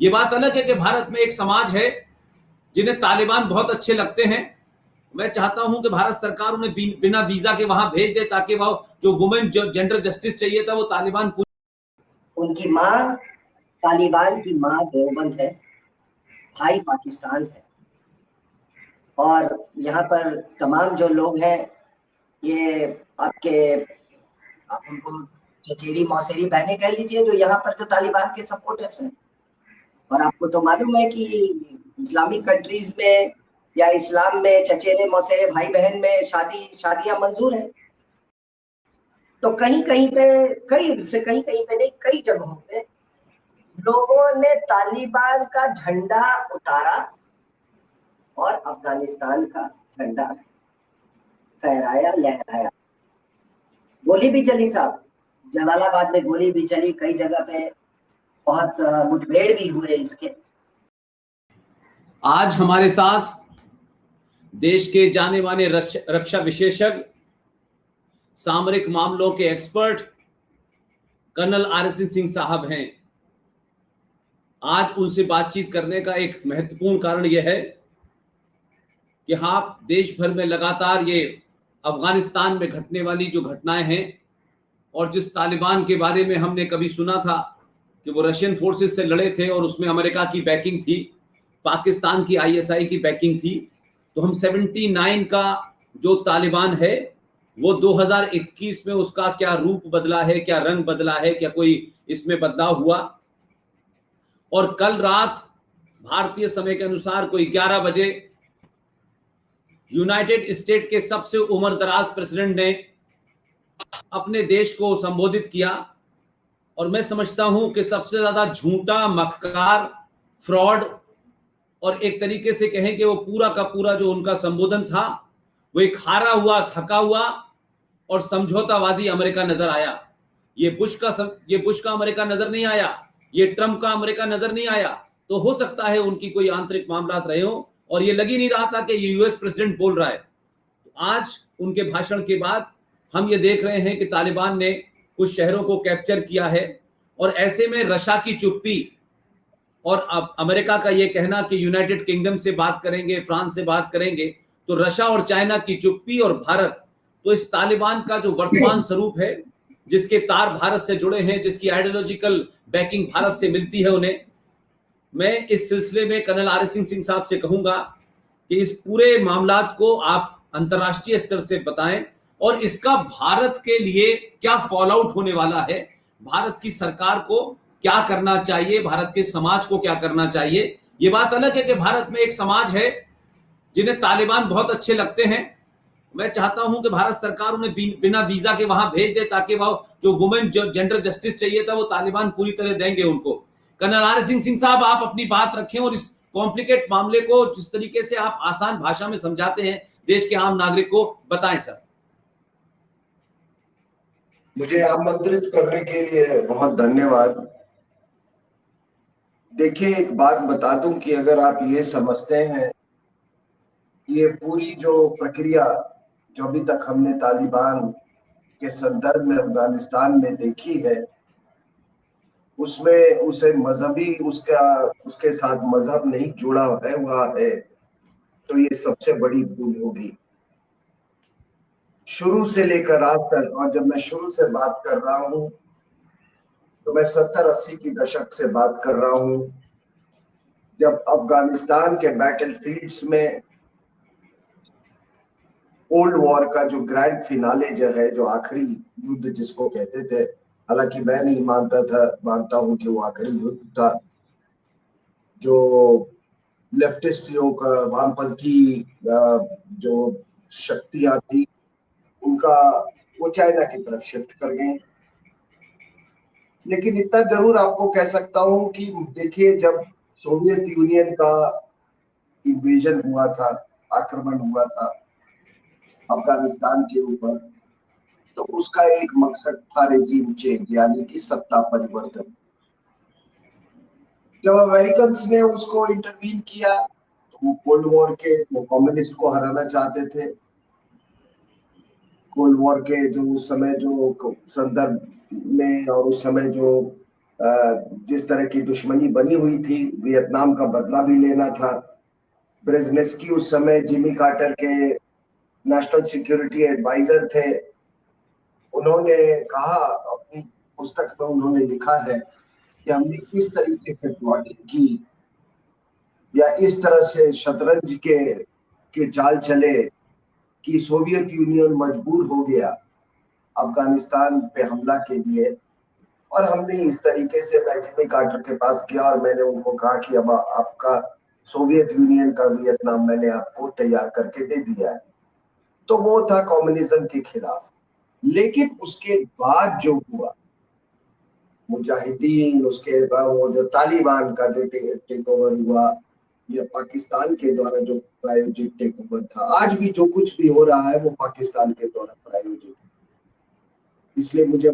ये बात अलग है कि भारत में एक समाज है जिन्हें तालिबान बहुत अच्छे लगते हैं। मैं चाहता हूं कि भारत सरकार उन्हें बिना वीजा के वहां भेज दे ताकि वो जो वुमेन जो जेंडर जस्टिस चाहिए था वो तालिबान उनकी माँ तालिबान की माँ देवबंद है, भाई पाकिस्तान है। और यहाँ पर तमाम जो लोग हैं ये आप उनको चचेरी मौसेरी बहनें कह लीजिए, जो यहाँ पर जो तालिबान के सपोर्टर्स हैं। और आपको तो मालूम है कि इस्लामिक कंट्रीज में या इस्लाम में चचेरे मौसेरे भाई बहन में शादियां मंजूर है। तो कहीं कहीं पे कहीं पे नहीं, कई जगहों पे लोगों ने तालिबान का झंडा उतारा और अफगानिस्तान का झंडा फहराया, लहराया। गोली भी चली साहब, जलालाबाद में गोली भी चली, कई जगह पे बहुत मुठभेड़ भी हुए इसके। आज हमारे साथ देश के जाने माने रक्षा विशेषज्ञ, सामरिक मामलों के एक्सपर्ट कर्नल आरएस सिंह साहब हैं। आज उनसे बातचीत करने का एक महत्वपूर्ण कारण यह है कि हाँ, देश भर में लगातार ये अफगानिस्तान में घटने वाली जो घटनाएं हैं और जिस तालिबान के बारे में हमने कभी सुना था कि वो रशियन फोर्सेस से लड़े थे और उसमें अमेरिका की बैकिंग थी, पाकिस्तान की आईएसआई की बैकिंग थी, तो हम 79 का जो तालिबान है वो 2021 में उसका क्या रूप बदला है, क्या रंग बदला है, क्या कोई इसमें बदलाव हुआ। और कल रात भारतीय समय के अनुसार कोई 11 बजे यूनाइटेड स्टेट के सबसे उम्रदराज प्रेसिडेंट ने अपने देश को संबोधित किया। और मैं समझता हूं कि सबसे ज्यादा झूठा, मक्कार, फ्रॉड और एक तरीके से कहें कि वो पूरा का पूरा जो उनका संबोधन था वो एक हारा हुआ, थका हुआ और समझौतावादी अमेरिका नजर आया। ये बुश का अमेरिका नजर नहीं आया, ये ट्रंप का अमेरिका नजर नहीं आया। तो हो सकता है उनकी कोई आंतरिक मामलात रहे हो और ये लग ही नहीं रहा था कि ये यूएस प्रेसिडेंट बोल रहा है। आज उनके भाषण के बाद हम ये देख रहे हैं कि तालिबान ने कुछ शहरों को कैप्चर किया है और ऐसे में रशिया की चुप्पी और अब अमेरिका का ये कहना कि यूनाइटेड किंगडम से बात करेंगे, फ्रांस से बात करेंगे, तो रशिया और चाइना की चुप्पी और भारत, तो इस तालिबान का जो वर्तमान स्वरूप है, जिसके तार भारत से जुड़े हैं, जिसकी आइडियोलॉजिकल बैकिंग भारत से मिलती है उन्हें, मैं इस सिलसिले में कर्नल आरएस सिंह साहब से कहूंगा कि इस पूरे मामलात को आप अंतर्राष्ट्रीय स्तर से बताएं और इसका भारत के लिए क्या फॉल आउट होने वाला है, भारत की सरकार को क्या करना चाहिए, भारत के समाज को क्या करना चाहिए। ये बात अलग है कि भारत में एक समाज है जिन्हें तालिबान बहुत अच्छे लगते हैं। मैं चाहता हूं कि भारत सरकार उन्हें बिना वीजा के वहां भेज दे ताकि वो जो वुमेन जो जेंडर जस्टिस चाहिए था वो तालिबान पूरी तरह देंगे उनको। कर्नल आरएस सिंह साहब, आप अपनी बात रखें और इस कॉम्प्लिकेट मामले को जिस तरीके से आप आसान भाषा में समझाते हैं देश के आम नागरिक को, बताएं सर। मुझे आमंत्रित करने के लिए बहुत धन्यवाद। देखिए, एक बात बता दूं कि अगर आप ये समझते हैं ये पूरी जो प्रक्रिया जो अभी तक हमने तालिबान के संदर्भ में अफगानिस्तान में देखी है, उसमें उसे मजहबी उसके साथ मजहब नहीं जुड़ा हुआ है, तो ये सबसे बड़ी भूल होगी शुरू से लेकर आज तक। और जब मैं शुरू से बात कर रहा हूं तो मैं 70-80 की दशक से बात कर रहा हूं, जब अफगानिस्तान के बैटलफील्ड्स में कोल्ड वॉर का जो ग्रैंड फिनाले जो है, जो आखिरी युद्ध जिसको कहते थे, हालांकि मैं नहीं मानता हूं कि वो आखिरी युद्ध था। जो लेफ्टिस्टियों का, वामपंथी जो शक्तियां थी, उनका वो चाइना की तरफ शिफ्ट कर गए। लेकिन इतना जरूर आपको कह सकता हूं कि देखिए, जब सोवियत यूनियन का इन्वेजन हुआ था, आक्रमण हुआ था अफगानिस्तान के ऊपर, तो उसका एक मकसद था रेजिम चेंज, यानी कि सत्ता परिवर्तन। जब अमेरिकन ने उसको इंटरवीन किया तो वो कोल्ड वॉर के, वो कम्युनिस्ट को हराना चाहते थे। कोल्ड वॉर के जो उस समय जो संदर्भ में और उस समय जो जिस तरह की दुश्मनी बनी हुई थी, वियतनाम का बदला भी लेना था। ब्रेज़नेस्की उस समय जिमी कार्टर के नेशनल सिक्योरिटी एडवाइजर थे। उन्होंने कहा, अपनी पुस्तक में उन्होंने लिखा है कि हमने इस तरीके से प्लॉटिंग की या इस तरह से शतरंज के चाल चले कि सोवियत यूनियन मजबूर हो गया अफगानिस्तान पे हमला के लिए। और हमने इस तरीके से, मैं जिमी कार्टर के पास गया और मैंने उनको कहा कि अब आपका सोवियत यूनियन का वियतनाम मैंने आपको तैयार करके दे दिया है। तो वो था कम्युनिज्म के खिलाफ। लेकिन उसके बाद जो हुआ, मुजाहिदीन, उसके बाद वो जो तालिबान का जो टेक ओवर हुआ या पाकिस्तान के द्वारा जो प्रायोजित टेक ओवर था, आज भी जो कुछ भी हो रहा है वो पाकिस्तान के द्वारा प्रायोजित है। इसलिए मुझे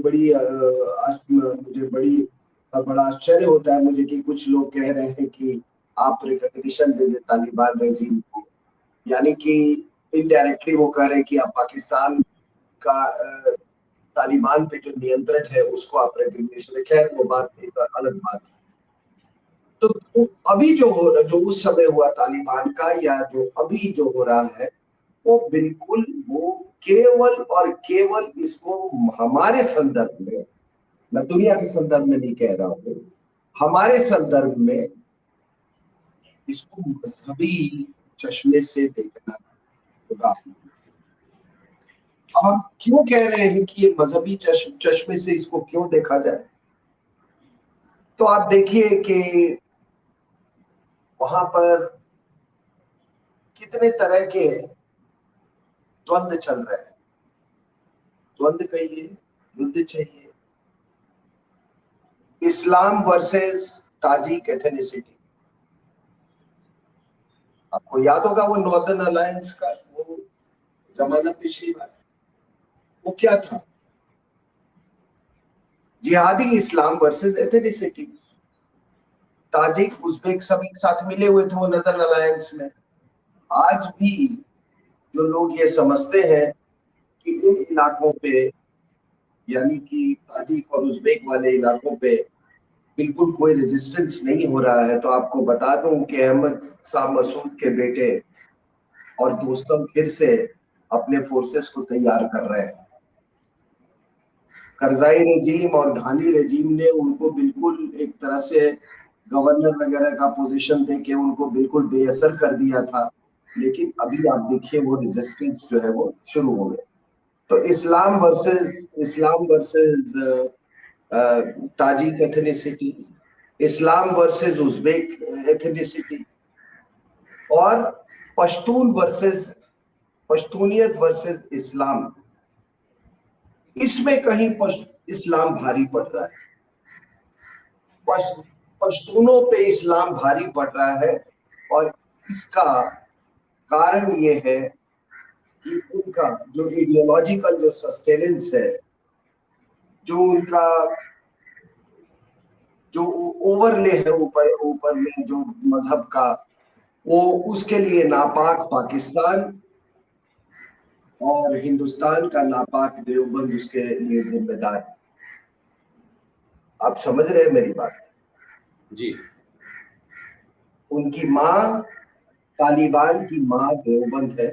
बड़ा आश्चर्य होता है मुझे कि कुछ लोग कह रहे हैं कि आप रिकॉग्निशन दे दे तालिबान रेजिम को, यानी कि इनडायरेक्टली वो कह रहे हैं कि आप पाकिस्तान का तालिबान पे जो नियंत्रण है उसको आप रिकॉग्निशन दें। खैर वो बात एक अलग बात है। तो अभी जो उस समय हुआ तालिबान का, या जो अभी जो हो रहा है, वो बिल्कुल वो केवल और केवल इसको हमारे संदर्भ में, मैं दुनिया के संदर्भ में नहीं कह रहा हूं, हमारे संदर्भ में इसको मजहबी चश्मे से देखना होगा। अब हम क्यों कह रहे हैं कि ये मजहबी चश्मे से इसको क्यों देखा जाए? तो आप देखिए कि वहां पर कितने तरह के द्वंद्व चल रहे हैं। द्वंद्व कहिए, युद्ध चाहिए। इस्लाम वर्सेस ताजिक एथेनिसिटी। आपको याद होगा वो नॉर्दर्न अलायंस का वो जमाना पिछली बार, वो क्या था? जिहादी इस्लाम वर्सेस एथेनिसिटी। ताजिक, उज़्बेक सब एक साथ मिले हुए थे वो नॉर्दर्न अलायंस में। आज भी जो लोग ये समझते हैं कि इन इलाकों पे, यानी कि ताजिक और उज़्बेक वाले इलाकों पे बिल्कुल कोई रेजिस्टेंस नहीं हो रहा है, तो आपको बता दूं कि अहमद शाह मसूद के बेटे और दोस्तम फिर से अपने फोर्सेस को तैयार कर रहे हैं। करजाई रेजीम और घानी रेजीम ने उनको बिल्कुल एक तरह से गवर्नर वगैरह का पोजीशन देके उनको बिल्कुल बेअसर कर दिया था। लेकिन अभी आप देखिए वो रेजिस्टेंस जो है वो शुरू हो गया। तो इस्लाम वर्सेस ताजिक एथनिसिटी, इस्लाम वर्सेस उज़्बेक एथनिसिटी, और पश्तूनियत वर्सेस इस्लाम। इसमें कहीं इस्लाम भारी पड़ रहा है, पश्तूनों पे इस्लाम भारी पड़ रहा है। और इसका कारण ये है कि उनका जो आइडियोलॉजिकल जो सस्टेनेंस है, जो उनका जो ओवरले है ऊपर में जो मजहब का, वो उसके लिए नापाक पाकिस्तान और हिंदुस्तान का नापाक देवबंद उसके लिए जिम्मेदार है। आप समझ रहे हैं मेरी बात? जी। उनकी माँ, तालिबान की माँ देवबंद है,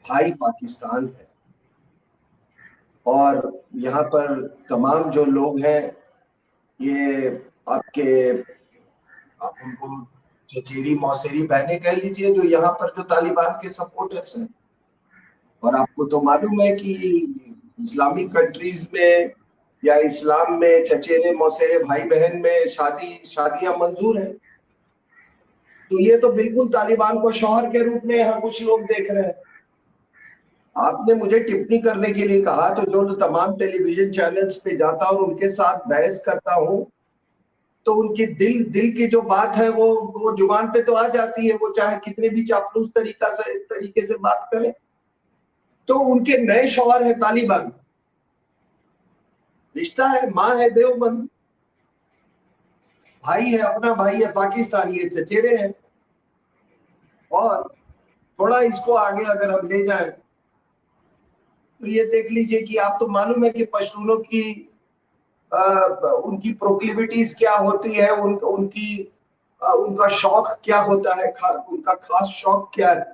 भाई पाकिस्तान है। और यहाँ पर तमाम जो लोग हैं, ये आप उनको चचेरी मौसेरी बहनें कह लीजिए, जो यहाँ पर जो तालिबान के सपोर्टर्स हैं। और आपको तो मालूम है कि इस्लामिक कंट्रीज में या इस्लाम में चचेरे मौसेरे भाई बहन में शादियां मंजूर है। तो ये तो बिल्कुल तालिबान को शौहर के रूप में यहाँ कुछ लोग देख रहे हैं। आपने मुझे टिप्पणी करने के लिए कहा, तो जो तमाम टेलीविजन चैनल्स पे जाता और उनके साथ बहस करता हूं, तो उनकी दिल की जो बात है वो जुबान पे तो आ जाती है, वो चाहे कितने भी चापलूस तरीके से बात करें। तो उनके नए शौहर है तालिबान, रिश्ता है, माँ है देवबंद, भाई है, अपना भाई है पाकिस्तानी है, चचेरे हैं। और थोड़ा इसको आगे अगर हम ले जाएं, तो ये देख लीजिए कि आप तो मालूम है कि पश्तूनों की उनकी प्रोक्लिविटीज क्या होती है, उनका शौक क्या होता है, उनका खास शौक क्या है।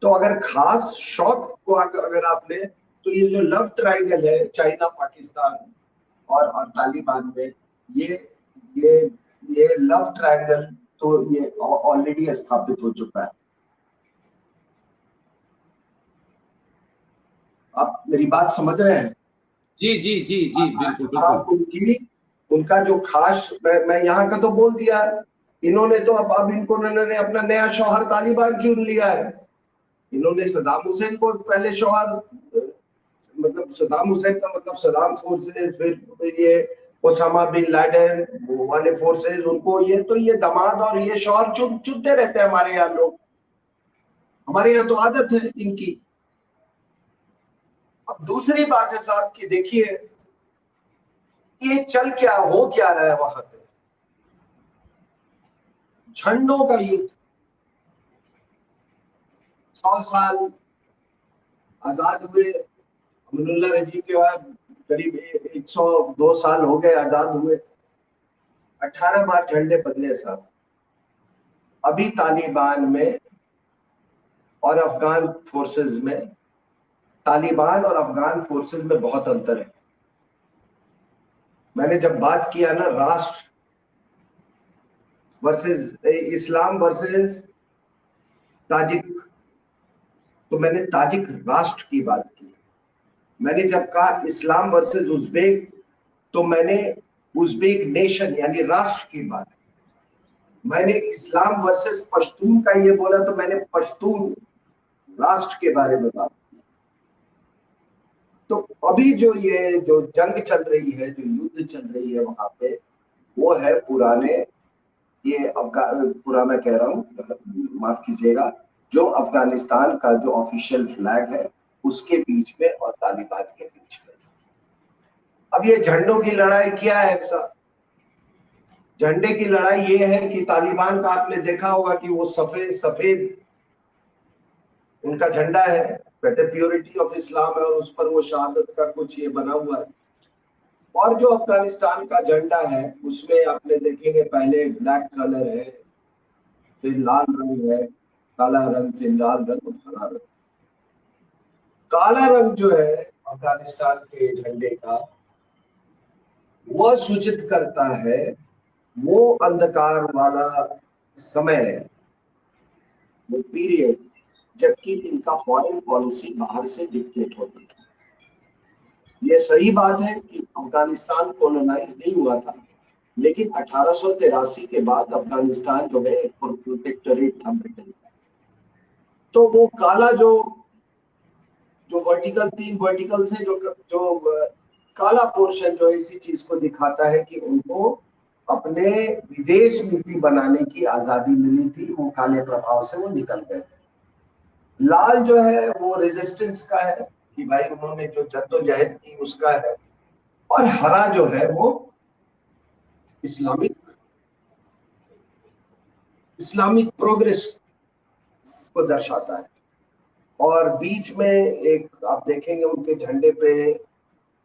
तो अगर खास शौक को अगर आप ले, तो ये जो लव ट्रायंगल है चाइना, पाकिस्तान और तालिबान में, ये लव ट्रायंगल तो ये ऑलरेडी स्थापित हो चुका है। आप मेरी बात समझ रहे हैं? जी जी जी जी, बिल्कुल बिल्कुल। उनका जो खास, मैं यहाँ का तो बोल दिया, इन्होंने तो अब इन्होंने अपना नया शौहर तालिबान चुन लिया है। इन्होंने सदाम हुसैन को पहले शौहर, मतलब सदाम हुसैन का मतलब सदाम फोर्सेस, फिर ये ओसामा बिन लादेन वो वाले फोर्सेस, उनको ये दामाद और ये शौहर चुनते रहते हैं हमारे यहाँ लोग। हमारे यहाँ तो आदत है इनकी। अब दूसरी बात है साहब कि देखिए ये हो क्या रहा है वहां पे, झंडों का युद्ध। 100 साल आजाद हुए, अमनुल्लाह रजीब के बाद करीब 102 साल हो गए आजाद हुए, 18 बार झंडे बदले साहब। अभी तालिबान में और अफगान फोर्सेस में, तालिबान और अफगान फोर्सेस में बहुत अंतर है। मैंने जब बात किया ना राष्ट्र वर्सेस इस्लाम वर्सेस ताजिक, तो मैंने ताजिक राष्ट्र की बात की। मैंने जब कहा इस्लाम वर्सेस उज़्बेक, तो मैंने उज़्बेक नेशन यानी राष्ट्र की बात की। मैंने इस्लाम वर्सेस पश्तून का ये बोला, तो मैंने पश्तून राष्ट्र के बारे में बात की। तो अभी जो जंग चल रही है, जो युद्ध चल रही है वहां पे, वो है पुराने, पुराना कह रहा हूँ, माफ कीजिएगा, जो अफगानिस्तान का जो ऑफिशियल फ्लैग है उसके बीच में और तालिबान के बीच में। अब ये झंडों की लड़ाई क्या है साहब? झंडे की लड़ाई ये है कि तालिबान का आपने देखा होगा कि वो सफेद उनका झंडा है, कहते प्योरिटी ऑफ इस्लाम है, और उस पर वो शहादत का कुछ ये बना हुआ है। और जो अफगानिस्तान का झंडा है उसमें आपने देखेंगे पहले ब्लैक कलर है, फिर लाल रंग है, काला रंग, फिर लाल रंग और हरा रंग। काला रंग जो है अफगानिस्तान के झंडे का, वह सूचित करता है वो अंधकार वाला समय, वो पीरियड जबकि इनका फॉरेन पॉलिसी बाहर से डिक्टेट होती है। ये सही बात है कि अफगानिस्तान कॉलोनाइज नहीं हुआ था, लेकिन 1883 के बाद अफगानिस्तान जो है एक प्रोटेक्टोरेट था ब्रिटेन का। तो वो काला जो वर्टिकल, 3 वर्टिकल से जो काला पोर्शन जो इसी चीज को दिखाता है कि उनको अपने विदेश नीति बनाने की आजादी मिली थी, वो काले प्रभाव से वो निकल गए थे। लाल जो है वो रेजिस्टेंस का है कि भाई उन्होंने जो जद्दोजहद की उसका है, और हरा जो है वो इस्लामिक प्रोग्रेस को दर्शाता है। और बीच में एक आप देखेंगे उनके झंडे पे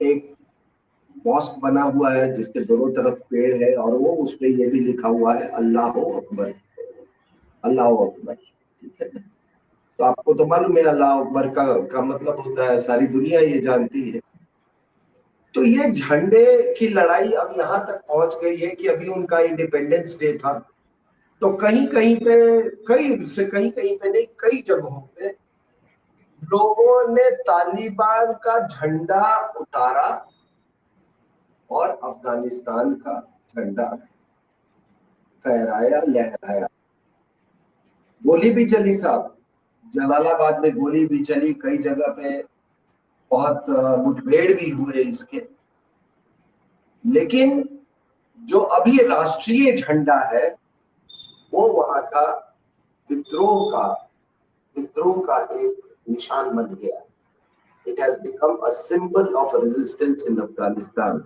एक मॉस्क बना हुआ है जिसके दोनों तरफ पेड़ है, और वो उस पे ये भी लिखा हुआ है अल्लाह अकबर, अल्लाह अकबर। ठीक है, तो आपको तो मालूम है अल्लाह अकबर का मतलब होता है, सारी दुनिया ये जानती है। तो ये झंडे की लड़ाई अब यहाँ तक पहुंच गई है कि अभी उनका इंडिपेंडेंस डे था, तो कहीं कहीं पे नहीं, कई जगहों पे लोगों ने तालिबान का झंडा उतारा और अफगानिस्तान का झंडा फहराया, लहराया। गोली भी चली साहब, जलालाबाद में गोली भी चली, कई जगह पे बहुत मुठभेड़ भी हुए इसके। लेकिन जो अभी राष्ट्रीय झंडा है वो वहां का विद्रोह का एक निशान बन गया। It has become a symbol of resistance in Afghanistan.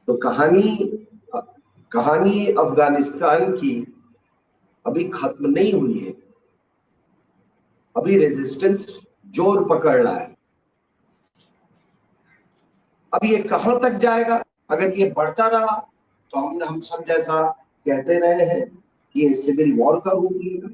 तो कहानी अफगानिस्तान की अभी खत्म नहीं हुई है, अभी रेजिस्टेंस जोर पकड़ रहा है। अब ये कहां तक जाएगा अगर ये बढ़ता रहा तो हम सब जैसा कहते रहे हैं कि ये सिविल वॉर का रूप लेगा।